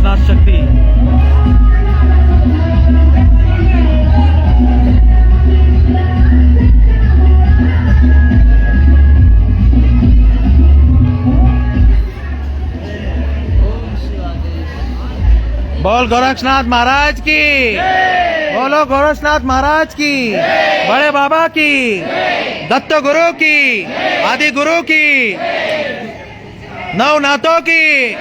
गोरक्षनाथ शक्ति। बोल गोरक्षनाथ महाराज की, बोलो गोरक्षनाथ महाराज की, बड़े बाबा की, दत्त गुरु की, आदि गुरु की, नवनाथों की।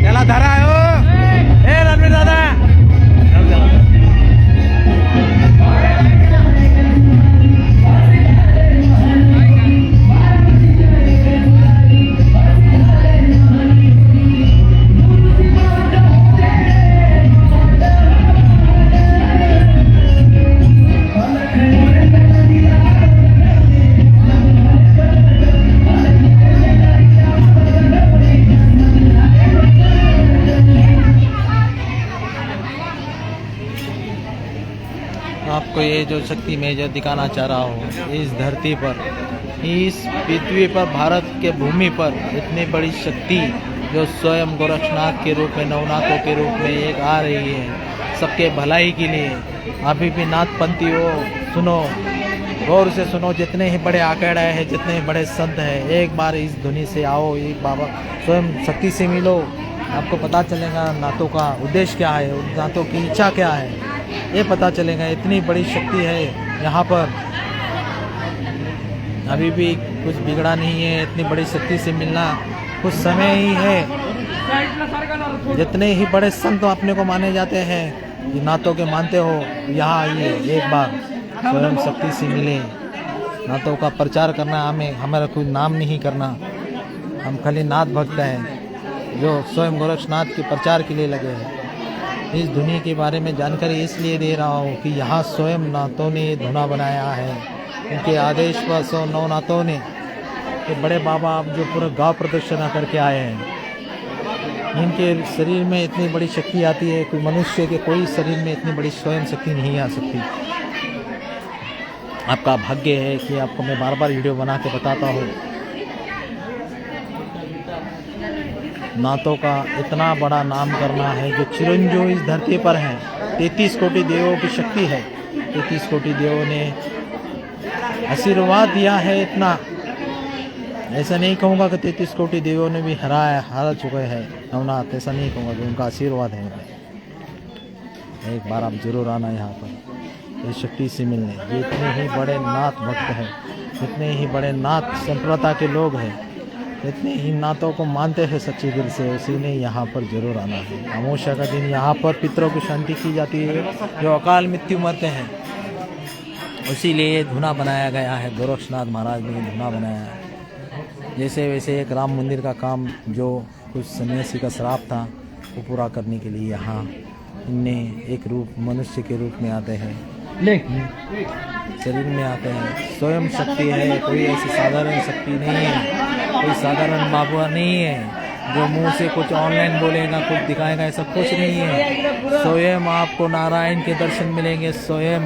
त्याला धरा हो ए रणवीर दादा। आपको ये जो शक्ति मैं जो दिखाना चाह रहा हूँ, इस धरती पर, इस पृथ्वी पर, भारत के भूमि पर इतनी बड़ी शक्ति जो स्वयं गोरक्षनाथ के रूप में, नवनाथों के रूप में एक आ रही है सबके भलाई के लिए। अभी भी नाथपंथी हो, सुनो, गौर से सुनो, जितने ही बड़े आंकड़े हैं, जितने ही बड़े संत हैं, एक बार इस धुनी से आओ, एक बाबा स्वयं शक्ति से मिलो, आपको पता चलेगा नाथों का उद्देश्य क्या है, नाथों की इच्छा क्या है, ये पता चलेगा। इतनी बड़ी शक्ति है यहाँ पर, अभी भी कुछ बिगड़ा नहीं है। इतनी बड़ी शक्ति से मिलना कुछ समय ही है। जितने ही बड़े संत अपने को माने जाते हैं, ये नाथों के मानते हो, यहाँ आइए, एक बार स्वयं शक्ति से मिले। नाथों का प्रचार करना हमारा कोई नाम नहीं करना, हम खाली नाथ भक्त हैं जो स्वयं गोरक्षनाथ के प्रचार के लिए लगे हैं। इस धुनी के बारे में जानकारी इसलिए दे रहा हूँ कि यहाँ स्वयं नाथों ने धुना बनाया है, उनके आदेश पर सौ नवनाथों ने, ये बड़े बाबा आप जो पूरा गांव प्रदक्षिणा करके आए हैं, इनके शरीर में इतनी बड़ी शक्ति आती है, कोई मनुष्य के कोई शरीर में इतनी बड़ी स्वयं शक्ति नहीं आ सकती। आपका भाग्य है कि आपको मैं बार बार वीडियो बना के बताता हूँ। नाथों का इतना बड़ा नाम करना है, जो चिरंजीव इस धरती पर हैं। 33 कोटि देवों की शक्ति है, 33 कोटि देवों ने आशीर्वाद दिया है इतना। ऐसा नहीं कहूँगा कि 33 कोटि देवों ने भी हार चुके हैं नवनाथ, ऐसा नहीं कहूँगा कि उनका आशीर्वाद है। एक बार आप जरूर आना यहाँ पर इस शक्ति से मिलने। जितने ही बड़े नाथ भक्त हैं, जितने ही बड़े नाथ संप्रदाय के लोग हैं, इतने ही नाथों को मानते हैं सच्चे दिल से, उसी ने यहाँ पर जरूर आना है। अमावस्या का दिन यहाँ पर पितरों की शांति की जाती है, जो अकाल मृत्यु मरते हैं, इसीलिए धुना बनाया गया है। गोरक्षनाथ महाराज ने धुना बनाया है। जैसे वैसे एक राम मंदिर का काम जो कुछ सन्यासी का श्राप था, वो पूरा करने के लिए यहाँ इनने एक रूप मनुष्य के रूप में आते हैं, शरीर में आते हैं। स्वयं शक्ति है, कोई ऐसी साधारण शक्ति नहीं है, कोई साधारण बाबा नहीं है जो मुंह से कुछ ऑनलाइन बोलेगा, कुछ दिखाएगा, ऐसा कुछ नहीं है। स्वयं आपको नारायण के दर्शन मिलेंगे। स्वयं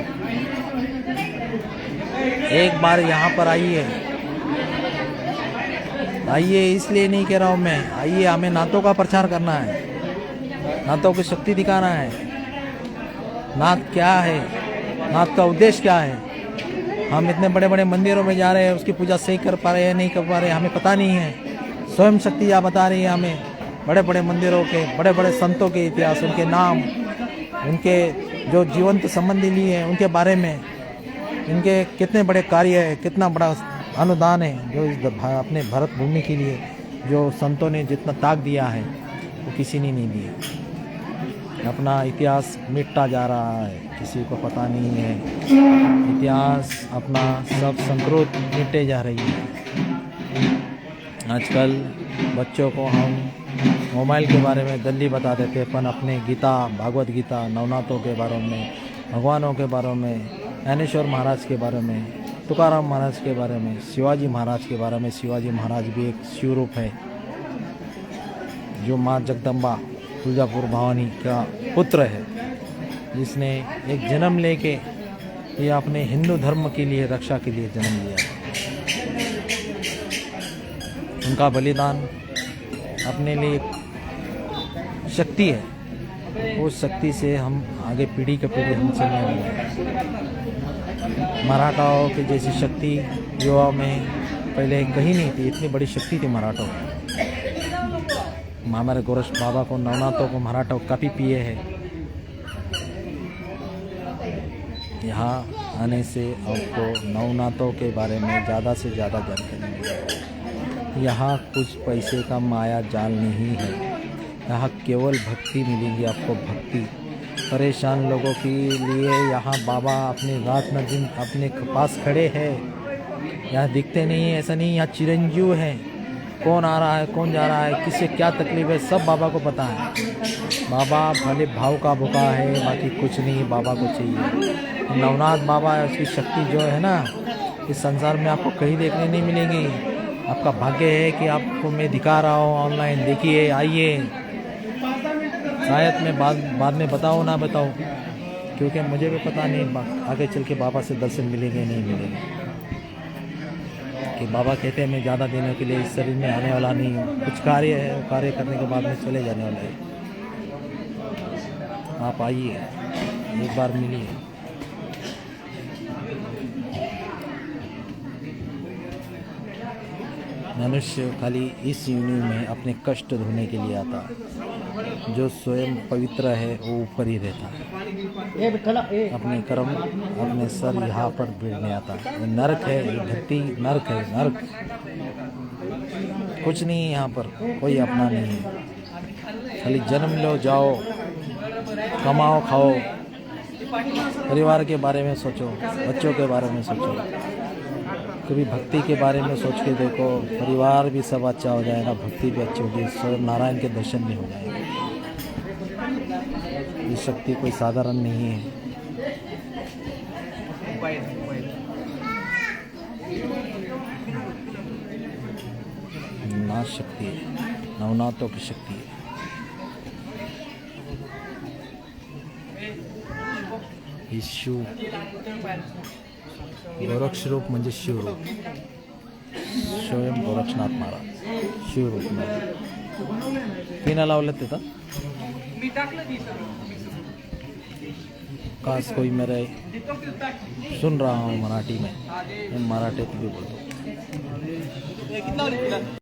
एक बार यहाँ पर आइए, आइए, इसलिए नहीं कह रहा हूँ मैं, आइए, हमें नाथों का प्रचार करना है, नाथों की शक्ति दिखाना है। नाथ क्या है, नाथ का उद्देश्य क्या है। हम इतने बड़े बड़े मंदिरों में जा रहे हैं, उसकी पूजा सही कर पा रहे हैं, नहीं कर पा रहे हैं, हमें पता नहीं है। स्वयं शक्ति आप बता रही है हमें, बड़े बड़े मंदिरों के, बड़े बड़े संतों के इतिहास, उनके नाम, उनके जो जीवंत संबंधी लिए हैं, उनके बारे में, इनके कितने बड़े कार्य है, कितना बड़ा अनुदान है जो इस अपने भारत भूमि के लिए जो संतों ने जितना त्याग दिया है वो किसी ने नहीं दिया। अपना इतिहास मिटता जा रहा है, किसी को पता नहीं है। इतिहास अपना सब संस्कृत मिटते जा रही है। आजकल बच्चों को हम मोबाइल के बारे में जल्दी बता देते, अपन अपने गीता, भागवत गीता, नवनाथों के बारे में, भगवानों के बारे में, ज्ञानेश्वर महाराज के बारे में, तुकाराम महाराज के बारे में, शिवाजी महाराज के बारे में। शिवाजी महाराज भी एक शिव रूप है, जो माँ जगदम्बा तुळजापुर भवानी का पुत्र है, जिसने एक जन्म लेके ये अपने हिंदू धर्म के लिए रक्षा के लिए जन्म लिया। उनका बलिदान अपने लिए शक्ति है, उस शक्ति से हम आगे पीढ़ी के पीढ़ी हम चलने वाले हैं। मराठाओं की जैसी शक्ति युवा में पहले कहीं नहीं थी, इतनी बड़ी शक्ति थी मराठों में। हमारे गोरक्ष बाबा को नवनाथों को मराठा काफ़ी पिए हैं। यहाँ आने से आपको नवनाथों के बारे में ज़्यादा से ज़्यादा जानकारी मिलेगी। यहाँ कुछ पैसे का माया जाल नहीं है, यहाँ केवल भक्ति मिलेगी आपको, भक्ति। परेशान लोगों के लिए यहाँ बाबा अपने रात न दिन अपने पास खड़े हैं। यहाँ दिखते नहीं है, ऐसा नहीं, यहाँ चिरंजीव हैं। कौन आ रहा है, कौन जा रहा है, किससे क्या तकलीफ है, सब बाबा को पता है। बाबा भले भाव का भूखा है, बाकी कुछ नहीं बाबा को चाहिए। नवनाथ बाबा है, उसकी शक्ति जो है ना, इस संसार में आपको कहीं देखने नहीं मिलेगी। आपका भाग्य है कि आपको मैं दिखा रहा हूँ ऑनलाइन, देखिए, आइए। शायद मैं बाद में बताऊँ ना बताऊँ, क्योंकि मुझे भी पता नहीं आगे चल के बाबा से दर्शन मिलेंगे नहीं मिलेंगे। कि बाबा कहते हैं मैं ज़्यादा दिनों के लिए इस शरीर में आने वाला नहीं हूँ, कुछ कार्य है, वो कार्य करने के बाद में चले जाने वाला है। आप आइए, एक बार मिलिए। मनुष्य खाली इस योनि में अपने कष्ट ढूंढने के लिए आता है, जो स्वयं पवित्र है वो ऊपर ही रहता है। अपने कर्म अपने सर यहाँ पर भिड़ने आता है। ये नरक है, ये धरती नरक है, नरक। कुछ नहीं है यहाँ पर, कोई अपना नहीं है। खाली जन्म लो, जाओ, कमाओ, खाओ, परिवार के बारे में सोचो, बच्चों के बारे में सोचो। कभी भक्ति के बारे में सोच के देखो, परिवार भी सब अच्छा हो जाएगा, भक्ति भी अच्छी होगी, स्वयं नारायण के दर्शन भी हो जाएंगे। ये शक्ति कोई साधारण नहीं है। नाथ शक्ति है, नवनाथों की शक्ति है। शिव गोरक्ष रूप म्हणजे शिवरूप, स्वयं गोरक्षनाथ महाराज शिवरूप में पिना लावलं तिथं। काश कोई मेरे सुन रहा हूँ मराठी में, मैं मराठी भी बोलूँ।